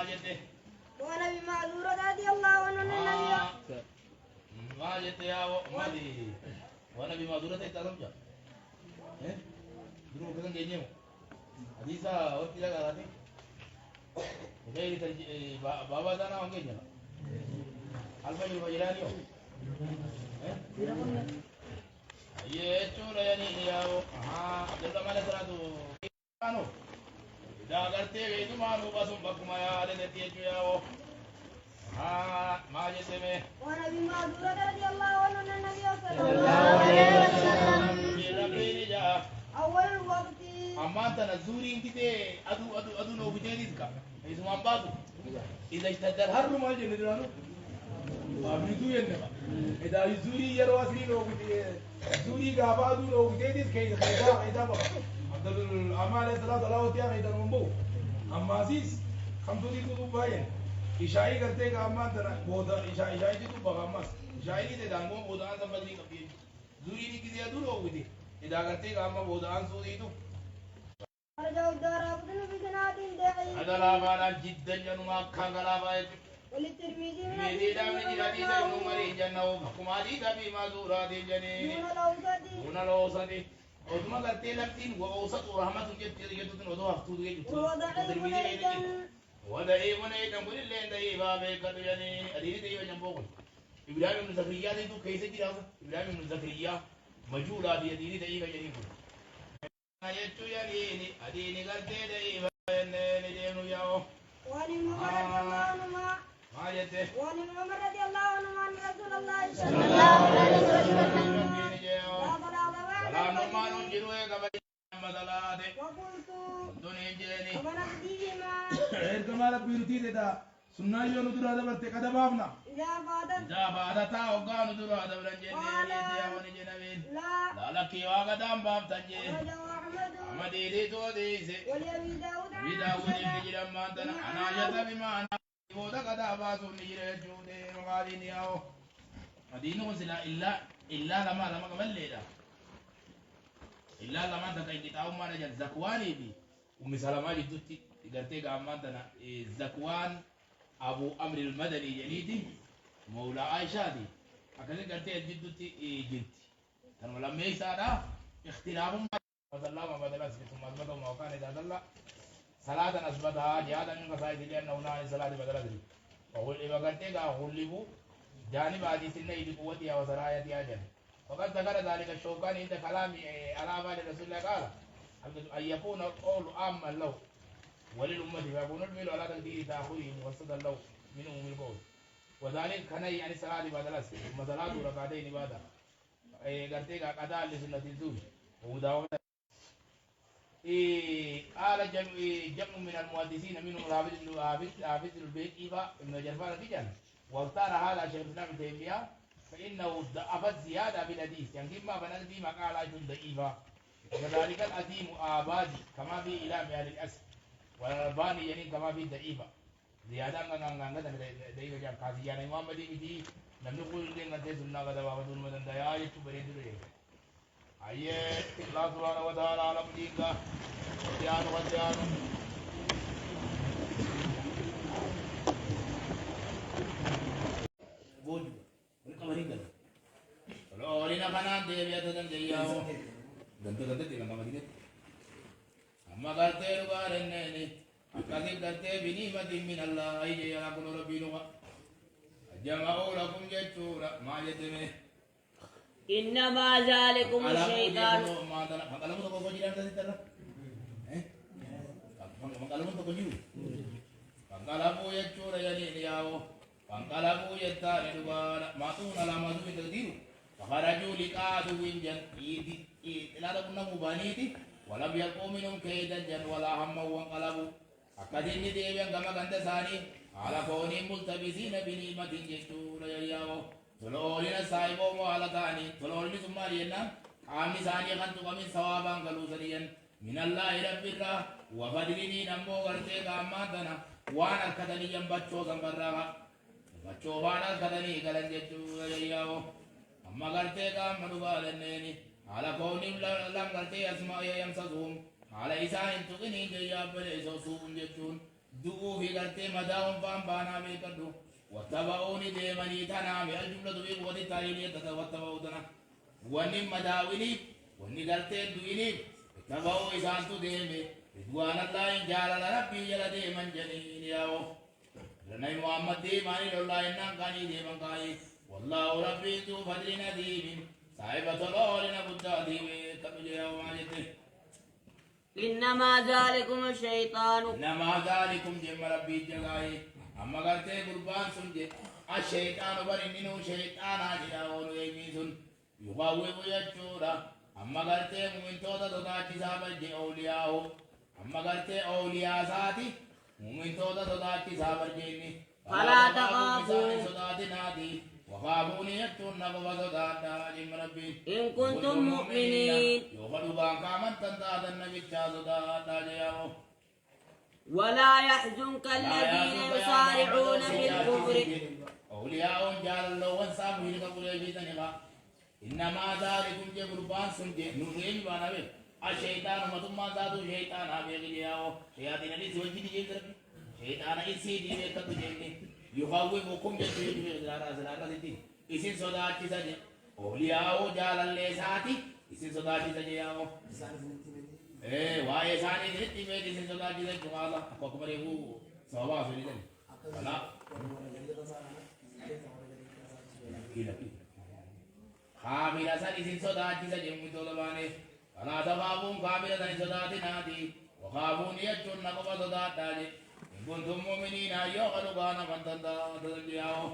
ما جته وانا بمعذورة رضي الله عنه النبي ما جته يا مالي وانا بمعذورة تتعلم جا درو كذا جينيو حديثا وقت لا قالتي غير بابا دانا هونगे جنا الفجر فجرانيو ये चूरा यानी याओ हाँ जल्द माने सरा तो मानो दा करते गए तो मानो बस उन बकमाया ले देती है याओ हाँ माजे से में और अभी माधुरा रज़ी अल्लाह अन्हु नबी सल्लल्लाहु अलैहि वसल्लम मेरा बेनी जा अव्वल वक्त अम्मा तनज़ूरी इंती अदु नो बुजेरिस का इस मांबाज़ إذا اشتد الحر ما جن درانو أبيتو ينبا إذا يزوري يرواسلي لو بدي زوري قابادو لو بدي ديس كي خيدا بقى عبد الأمال الصلاة الله وتيا خيدا نمبو أما عزيز خمسة تو باين إشاعي करते का अम्मा तना बोधा इशाई तो बगा मस इशाई नहीं देता हम बोधा आन संबंधी कभी जूरी नहीं किसी अधूर हो गई थी इधर करते का अम्मा बोधा आन सो दी तो هذا لا بارا جدا جنوا كانغلا باي وللترمذي ميدي دام نجي حديث عمر جنوا حكمادي تبي مازورا دي جني هنا لو سدي وثم قتل لكن وأوسط ورحمة جد ودو هفتو جد ودعي من أيدم كل اللي عندي بابه كتو جني أديني تيجي جنبوكم إبراهيم بن زكريا دي تو كيسة جراسة إبراهيم بن زكريا مجهول هذه أديني تيجي جني يجوا يليني أديني قلتي دايما ندينو ياو وعن عمر رضي الله عنهما ما جته وعن عمر رضي الله عنهما أن رسول الله صلى الله عليه وسلم ولا نمان جروه كبدي مثلاته وقلت دنيا جاني وبنقديهما غير كمال بيرتي ده سنة يو ندور هذا برتة كذا بابنا إذا بعد تا وقع ندور هذا برنجني يا وني جنبين لا لا كي واقع دام باب تنجي أحمد إيدي تو ديسه ولأبي داود بداود نجيل ما أنتنا أنا جت بما أنا بودا كذا باسو نجيل جودة مقالين ياو مدينة سلا إلا لما كمل ليدا إلا لما تكاي كتاب ما نجل زكواني بي ومسلمة جدتي قرتي كمان تنا زكوان أبو أمر المدني جنيتي مولى عائشة دي أكلم قرتي جدتي جلتي ترى لما يسارا اختلافهم فصلى ما بدل ثم أثبت ما كان إذا دل صلاة أثبتها جهادا من قصائد لأنه نهى صلاة بدل ذلك وقل إذا قرتي قلبوا جانب حديث النبي بقوتها وسرايتها جل وقد ذكر ذلك الشوكاني عند كلام على بال رسول الله قال أن يكون القول عاما له وللأمة فيكون الفعل على تقدير تأخره مقصدا له من أم القول وذلك كان يعني صلاة بدل ثم صلاة ركعتين بعد قرتي قضاء لسنة الزوج وداوم قال جمع من المحدثين منهم حافظ البيت ابن جرفان رجال واختار هذا شيخ الاسلام ابن تيميه فانه ضعف زياده بالحديث يعني ما بنقدي ما قال اجل ضعيفه وكذلك الأثيم آبادي كما في إلى أهل الأسر والألباني يعني كما في ضعيفه زياده عن ضعيفه جاب قاضي يعني امام مدي لم نقول لنا سنه كذا وابدون مدن دايا يتبريد له आइए अल्लाह सुब्हानहू व तआला आलम दीन का ध्यान बोझ कमरी कर चलो और इना खाना दे दिया तो दे आओ गंदे तेल का मदीने अम्मा करते रुगार ने अकादिब करते बिनी मदी मिन अल्लाह ये या कुन रब्बिनु जमाउ लकुम जचूरा मा यते में إنما ذلكم الشيطان Makalam mo ko jiran tadi tara. Makalam mo ko jiru. Pangkalamu ya chura ya ni yao. Pangkalamu ya ta ni dubara. Matu na lama tu itu diru. Pakaraju likadu winjan idi ilada kunna mubani ti. Wala biya ko minum kaidan jan wala hamma wang kalabu. Akadin ni dewi yang gama ganda sani. Ala koni multabisina bini matin chura ya yao. Tololina saibo mo alakani tololini sumariyana ami sani kan tu kami sawabang kalusariyan minallahi rabbirra wa fadlini nammo garte kamatana wana kadani yang bacco sambarraga bacco wana kadani galan jettu yayawo amma garte kam manubalaneni ala kaunim lam garte asma yang sazum ala isain tukini jayabale sosum jettun دعوا في قرتي مداهم فان بانا بيكدو واتبعوني ديمني تنامي الجملة بقوة التعليل واتبعوا تنا واني مداويني واني قرتي دويني اتبعوا إسانتو ديمي رضوان الله إن جال ربي جل ديمن جنين ياو لنين محمد ديماني لله إنان كاني ديمن كاي والله ربي تو فضل نديم صاحبة الأولين بدا ديمي تبجي ياو ماجده إنما ذلكم الشيطان إنما ذلكم جم ربي جلاي أما قرتي قربان سنجي الشيطان برنينو شيطان آجيا ونو يميسون يخاوي ويجورا أما قرتي مؤمن توتا تتاكي سابر أولياءه أما قرتي أولياء ساتي مؤمن توتا تتاكي سابر جيني فلا تخافوا صداتي نادي وخافوني يجون نقوى صداتا جم ربي إن كنتم مؤمنين يوخدوا بانكا من تنتاد النبي صداتا جياو ولا يحزنك الذين يسارعون في الكفر أولياء جعل الله وانسام ويلك قولي تنقى إنما ذلكم جبربان سنجي نورين بانا بي الشيطان مطمع ذاتو شيطان آبي غلياو شياطين اللي سوى جدي جيد شيطان إسي دي بيكا تجيني يخوفكم جدي جيد زرارة ستين إسي صداة سجي أولياء جعل الله ساتي إسي صداة سجي ياو واي ساني دي مي دي صداة سجي جمالا أكوكم ريبو سوا فريدن ولا كيلا خاميرا ساني سين صداة سجي ميتولباني أنا تخافون خاميرا ساني صداة نادي وخافون يجون نقوى صداة تاجي إن كنتم مؤمنين يوغلوا بانا فانتندا تنجياو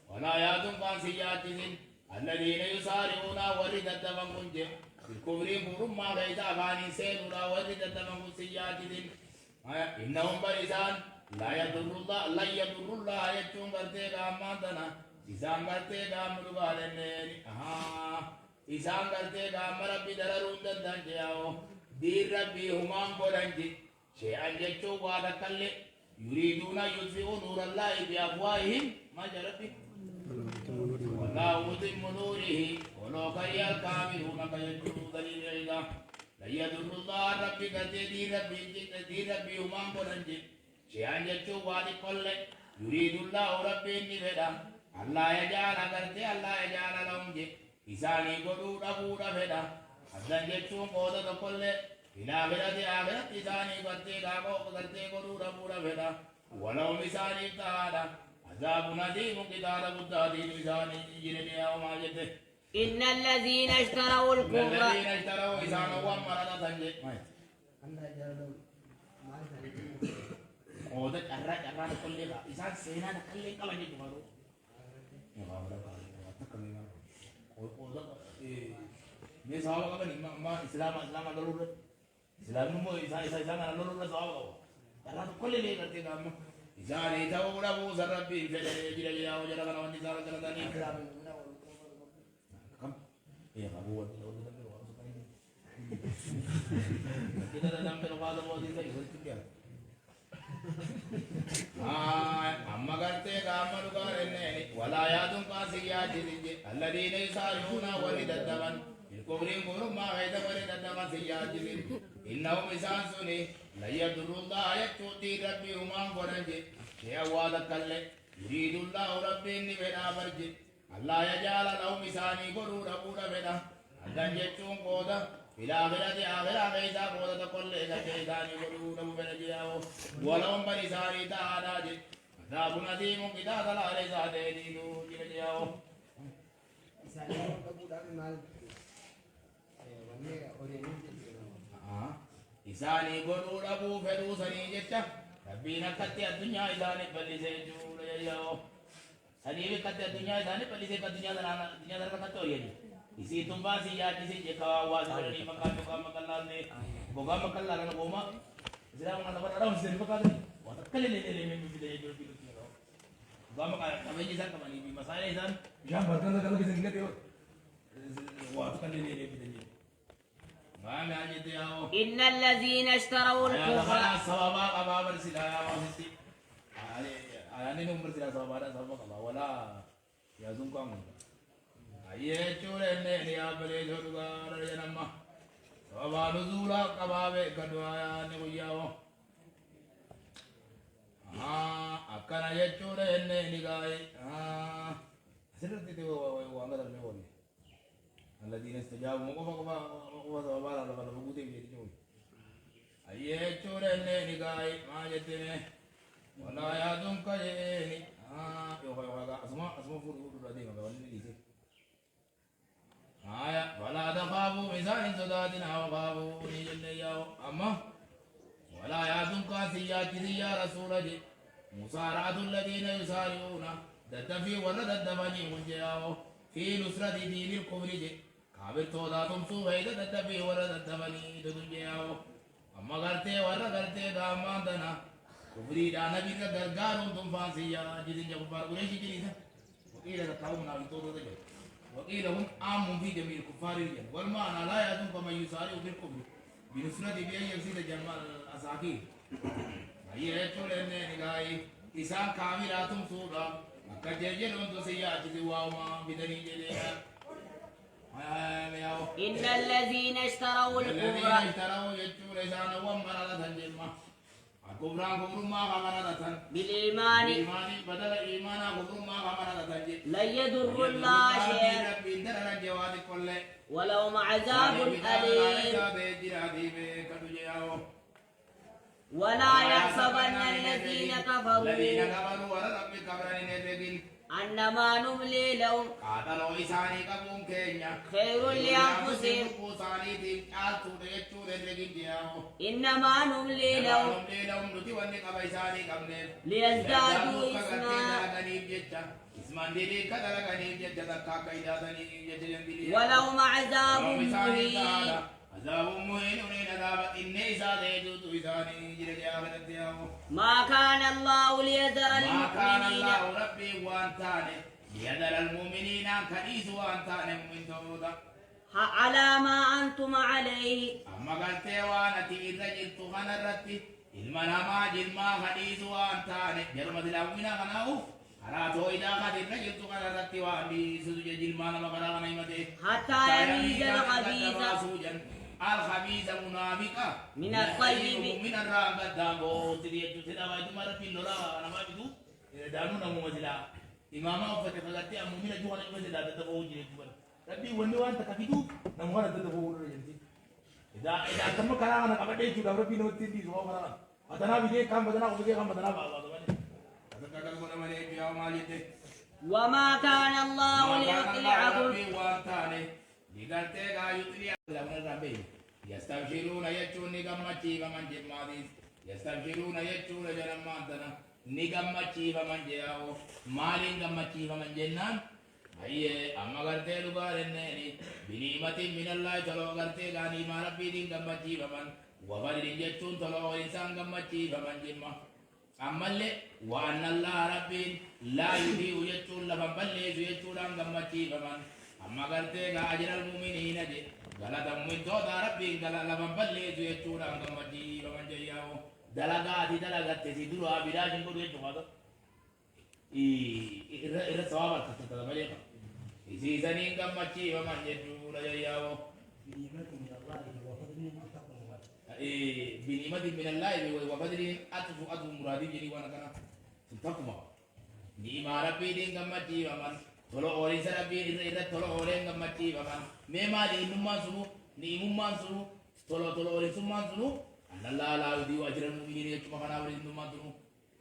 ولا ياتون كان سياتين الذين يسارعون ورد الدفن كنجي الكفر كفر ما غيث أفاني سيرنا ورد الدفن سياتين إنهم بريسان لا يضر الله يجون برتي كامانتنا إسان برتي كامدوغالنين إسان برتي كام ربي دررون دندنجياو دير ربي همان قرنجي شيئا جتشو وادكالي يريدون يطفئوا نور الله بأفواههم ما جربي والله متم نوره ولو كره الكافرون فيجدوا دليل عظام لا يضر الله ربي قتي دي ربي همان قرنجي شيئا جتشو وادكالي يريد الله ربي نفدا الله يجعل قرتي الله يجعل لهم جي إساني قدود أبود فدا أذن جتشو قودة كله إلى آخرة آخرة إساني قرتي قدود أبود فدا ولو مساني تعالى عذاب نديم قتال قدادي مساني جنة وما جده إن الذين اشتروا الكفر الذين اشتروا إسانوا ومرضى تنجي قودة أرى كله إسان سينا كله كلا جي جمالو मैं साहब का नहीं मां इस्लाम इस्लाम का लोग इस्लाम में इसा इसा इसा ना लोग साहब का अल्लाह तो कोले ले करते काम इसा नहीं था वो बड़ा वो सर रब्बी फिर जिले ले आओ जरा करना नहीं सारा करता नहीं कम ये बाबू वो लोग तो फिर वो करेंगे किधर दाम पे लगा दो वो दिन का इधर क्या अम्मा करते काम रुकाने वला यादुं का सियाजी दिजे الذين يسارعون ورد الدمن الكفرين كفر ما غيث ورد الدمن سياجي إنهم إسانسوني لا يضر الله يكتوتي ربي همان قرنجي شيء وادك الله يريد الله ربي إني بنا برجي الله يجعل لهم إساني قرور أبونا بنا أدن جتشون قودا في الآخرة آخرة غيثا قودا تقول لك شيطاني قرور أبونا جياو ولهم بنساني تعالى جي عذاب نديم كتاب الله ليس دينينو جياو إساني قرور أبو فدوسني جتا ربينا كتي الدنيا إساني بلسي جول ياو سني كتي الدنيا إساني بلسي الدنيا درانا كتو يجي इसी तुम बासी याद इसी जेका आवाज करनी मकान मकान ने बोगा मकान लाना बोमा जरा उन्हें नंबर अड़ा उनसे मकान नहीं वो तो कल ले में भी ले जो भी बोगा मकान कभी जैसा कमानी भी मसाले इंसान यहाँ बर्तन तो कल किसी ने दियो वो तो कल ले भी ले मां में आज ये आओ إن الذين اشتروا الكفر सवाबा अबाबर सिलाया वासिती अरे नंबर सिला सवाबा सवाबा वाला याजुम का ये चूरे ने लिया बले झुरगार जनम्मा सवाबा नुज़ूला कबावे कदवाया ने गुयाओ akkana jechuudha jennee ni gaa'e asirratti waan gadalme wanni الذين استجابوا مقفا قفا قفا سبابا لفا لفا قوتي بيجون أيه يجور إني نقاي ما جتني ولا يادم كجيني يوفا يوفا أسمع فور رادين ما بني ليسي ولا تخافوا مثال صداتنا وخافوا نجل ياو أما ولا يادم كاسيات يا رسول جي مسارعة الذين يسارعون دتفي ولا دتفني وجياو في نصرة دين الكفر جي كابر تودا تمسو هيدا دتفي ولا دتفني تدجياو أما غرتي ولا غرتي دامان دنا كفري دانا بيك غرغارون تم فاسيا جدين جب بارغريشي جنيسا وقيل تقاوم نابي تودا تجي وقيل هم عام في جميع الكفار الجن والمعنى لا يدوم كما يسارع في الكفر بنصرة بيا يفسد جمال الأساكير هي يقول إن نجاي إسان كاميراتهم سودا كجيجل أنتو سيا جزواما بدني جليها إن الذين اشتروا الكفر يجول إسان ومرة تنجمة الكفران كفر ما خمرة بالإيمان بدل إيمانا كفر ما خمرة تنجم لن يضر الله شيئا ولهم عذاب أليم ولا يحسبن الذين كفروا أنما نملي لهم خير لأنفسهم إنما نملي لهم ليزدادوا إثما ولهم عذاب مهين عذاب مهين عذاب إني ساديت إساني جل ما كان الله ليذر ما كان المؤمنين الله ربي وأنتاني ليذر المؤمنين كنيس وأنتاني من تودا على ما أنتم عليه أما قلت وانا تيرا جلت خنرتي المنما جلما كنيس وأنتاني جرمت الأمينة خناو أراتو إذا خدر جلت خنرتي وأني سوج جلما نمقرا غنيمته حتى يميز الخبيث الخبيث منافقا من الطيب من الرابع دامو تريد تدعوا جمرة في اللورا أنا ما بدو دانو نمو مزلا إماما وفتح فقطي أمو من جوانا مزلا تدعوا جيل جوانا ربي ونوان تكفيدو نمو هذا تدعوا رجلتي إذا كم كلام أنا كبر ديشوا دابر في نوتي دي زوا مرة أتنا بيجي كم بدنا وبيجي كم بدنا بابا تمام هذا كذا كنا من يبيع ماليته وما كان الله ليطلعكم Digante gayu tili lawan rambe yastabshiruna yachuni gammachi bamanje madis yastabshiruna yachuna janam mantana ni gammachi bamanje ao malin gammachi bamanje nan ayye amma garte lugarenne ni binimati minallahi talo garte gani marabbi din gammachi baman wa balin yachun talo insan gammachi bamanje ma amalle wa anna allah rabbin la yudiu yachun laban balle yachun gammachi baman أما قلتي أجر المؤمنين جي غلطا من تودا ربي غلا لمن بلي يجورا غمجي ومن جياو دلغاتي دلغات تسيدوا بلاج نقول يجوا هذا إذا سوابا تتلا مليكا إذا زنين غمجي ومن يجورا جياو بنعمة من الله وفضل أتف مرادي جري وانا كنا تقوم نعم ربي دين غمجي ومن tolo ori sarabi ira tolo ori ngamati baba mema di numma sunu ni mumma sunu tolo ori summa sunu Allah la udi wajran mu'minin cuma kana ori numma sunu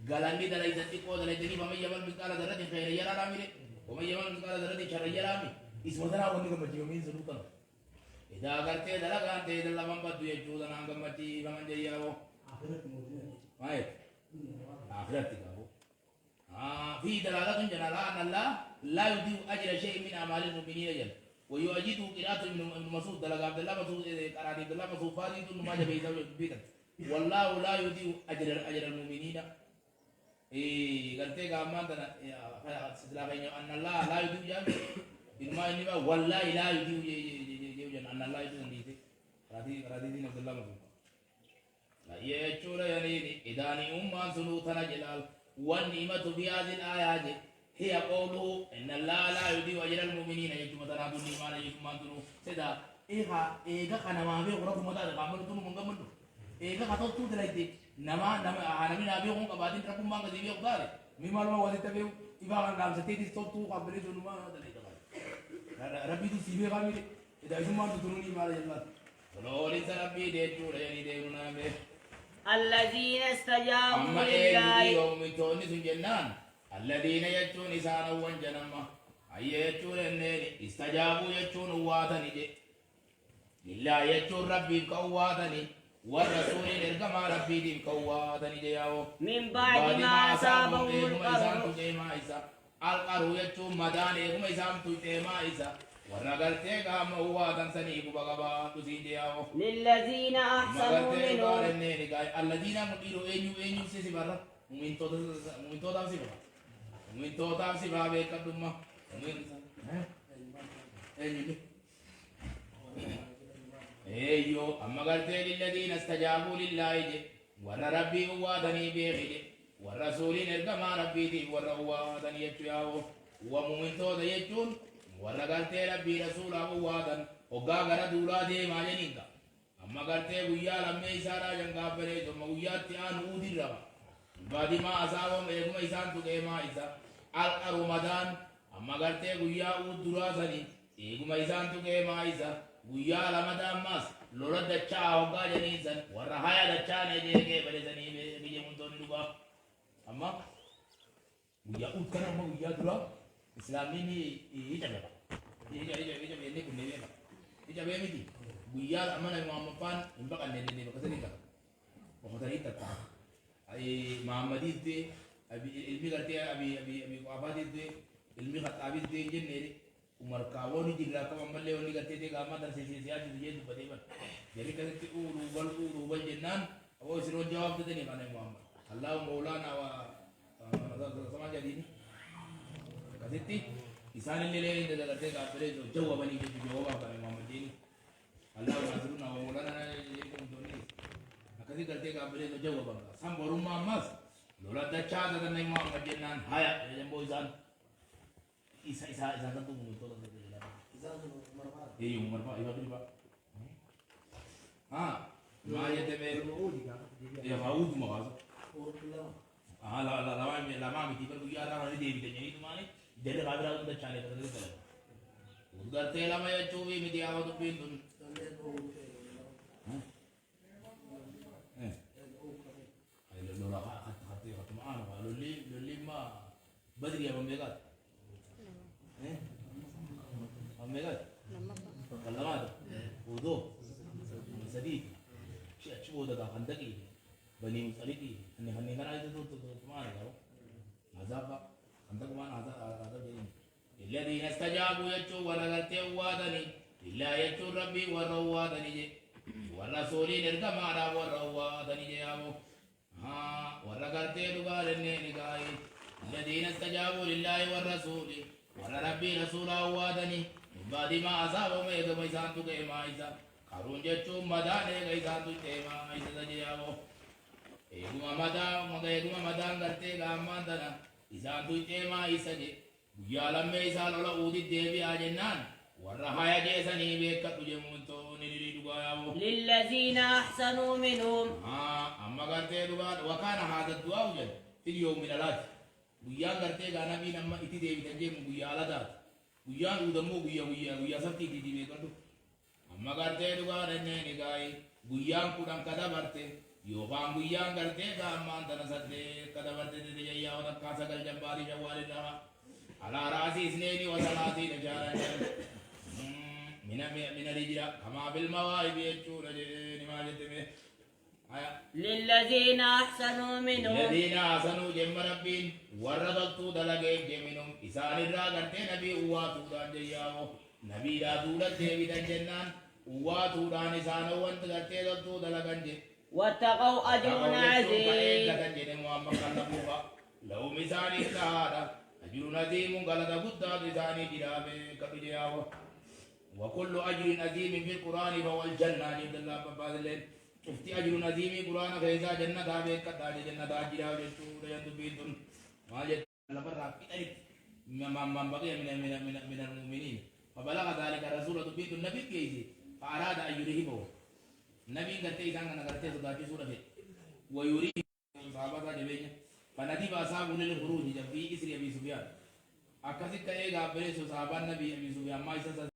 galandi dalai zati ko dalai jadi bama yaman mikala darati khair yara ramile bama yaman mikala darati shar yara mi ismadana wonni ngamati min sunu kan ida agarte dalaga ante dalamam badu ye juda na ngamati bama jayawo akhirat mu'min mai akhirat ka في دلالة جنالا أن الله لا يضيع أجر شيء من أعمال المؤمنين جل ويؤجد قراءة من مسعود دلالة عبد الله مسعود قراءة عبد الله مسعود فاري ثم ما جاب بيتا والله لا يضيع أجر المؤمنين قلت كمان تنا سلام أن الله لا يضيع جل إنما إنما والله لا يضيع جل أن الله يضيع ديته قراءة دين عبد الله مسعود لا يجور يعني إذا نيوم ما سنو ثنا جلال والنعمة في هذه الآيات هي قوله إن الله لا يضيع أجر المؤمنين يجب أن تنادوا الإيمان يجب أن تنادوا سيدا إيغا كان ما بيه قرأت مدار قامل تنو من قمل إيغا خطوط تدريتي نما أنا من أبيه هم قبادين ربما قد يبيه قدار مما لو ولي تبيو إذا كان لام ستيتي ستوتو قبل يجون ما هذا اللي تبغى ربي تسيبه كامل إذا يجون ما تدروني ما يلا لو ليس ربي ديتو لين ديرونا به الذين استجابوا أما لله يوم يتوني سجنان الذين يجون إسانا وانجنما أي يجون إنني استجابوا يجون واتني دي لله يجون ربي كواتني والرسول إركما ربي دي كواتني دياو من بعد ما أصابهم القرح القرح يجون مدان إيكما إسام تجيما إسا ورغلتي قام واتن سنيب بغبا تسين دياو للذين أحسنوا منهم الذين مديروا أينيو سيسي برا مؤمن تودا سيبا مؤمن تودا سيبا بيكا دمّا ايو اما قلت للذين استجابوا لله جي ور ربي وادني بيخي والرسول ارقما ربي دي ور وادني يتياو ومؤمن تودا يجون ور قلت ربي رسوله وادن وقا غرا دولا دي ما جنينكا اما قلت ويا لما يسارا جنگا بري ثم ويا تيان ودي ربا بعد ما اصابهم ايكما يسان تقيما يسا الرمضان amma gartee guyyaa uudduraa sanii eeguma isaan tuqee maayisa guyyaa lama dammas lola dachaa hoggaa janiisan warra haya dachaan ejeegee badesanii biyya muntoonni dhugaa amma guyyaa uud kana amma guyyaa duraa islaamiin hicabeeka hicabeenne kunne beeka hicabee miti guyyaa amma nabi muhammaffaan hin baqanne dende bakka sadii takka boqotanii takka mahammadiitti ilmi gartee abi qaafaatiitti ilmi khattaabis deen jenneeri umar kaawoni jirra kama malle woni gattete ga ma darse siyasi je dubade ban jeri kasati urubal jennan awo siro jawab de ni kana muhammad allah maulana wa sama jadi ni kasati isan lele de gatte ga pere jo jawabani je jawab kana muhammad ji allah nasruna wa maulana yekum doni akadi gatte ga pere jo jawab sam borum mas lola dacha da ni muhammad jennan haya jembo isan isa tentu menguntut untuk berjalan. Isa marfa. Iya marfa. Iya apa? Ah, maya tebe. Iya kau tu makas. Ah, lama miti per kuya orang ni dewi tanya itu mana? Jadi kabel aku dah cari terus terus. Udah tela maya cuci miti awak tu pintun. Ayo lola hati mana? Loli mah badri apa mereka? أميرات كلامات وضوء مسديد شيء شو ده خندقي بني مسألتي هني كان عايز تو ما أعرفه عذاب خندق ما عذاب جين الذين استجابوا يجوا ولا قلتوا وادني إلا يجوا ربي وروادني والرسولين اركما على وروادني يامو ها ولا قلتوا قال إني قاي الذين استجابوا لله والرسول ولا ربي رسوله وادني بعد ما أصابهم يدوم إسان تكي ما إسان كارون جتشو مدان إسان تكي ما إسان تجيامو إيكما مدان करते गामान दना إسان تكي ما إسان جي بيالم में إسان लोला उदित देवी आजेन्नान वरहाया जैसा नहीं बेक तुझे मुंतो निरी दुगायामो للذين أحسنوا منهم हाँ अम्मा करते दुगा वकाना हादत दुआ उजल फिर योम मिलालात guyyaa gartee gaana bi nama itti deebitan jeemu guyyaa aladaati guyyaan uudammoo guyyaa sabtiiti itti beekadhu amma gartee dhugaa dhanneen egaa'e guyyaan kudhan kadabarte yookaan guyyaan gartee gaammaan tana saddeet kadabarte dedeyayyaa watakkaa sagal jabbaatii shawwaalirraa alaa raasii isneeni wasalaatii dhajaaran mina rijira kamaa bilmawaa'ibi jechuudha jedhee nimaa jetteme للذين أحسنوا منهم الذين أحسنوا جم ربين ورغلتوا دلقين جمنهم إسان الراغرتين نبي أواتوا دان جيامو نبي لا دولت ديبي دان جنان أواتوا دان إسان وانت غرتين دلتوا دلقين جي واتقوا أجر عظيم لو مثال إسانا أجر عظيم غلط قدام إساني جرابي كبيرياو وكل أجر عظيم في القرآن فهو الجنة جد الله بابا شفتي أجر عظيم قرآن فإذا جنة دابت كتاج جنة داجرا وجدت رجعت بيتون ما جت لبر رابي أريد ما بقي من المؤمنين فبلغ ذلك الرسول بيت النبي كيسي فأراد أن يرهبه النبي قلت إذا أنا قلت سداجي سورة ويريد صحابة جبينه فندب أصحابه للخروج في إسر أبي سفيان أكثر كأي قابل صحابة النبي أبي سفيان ما يسأل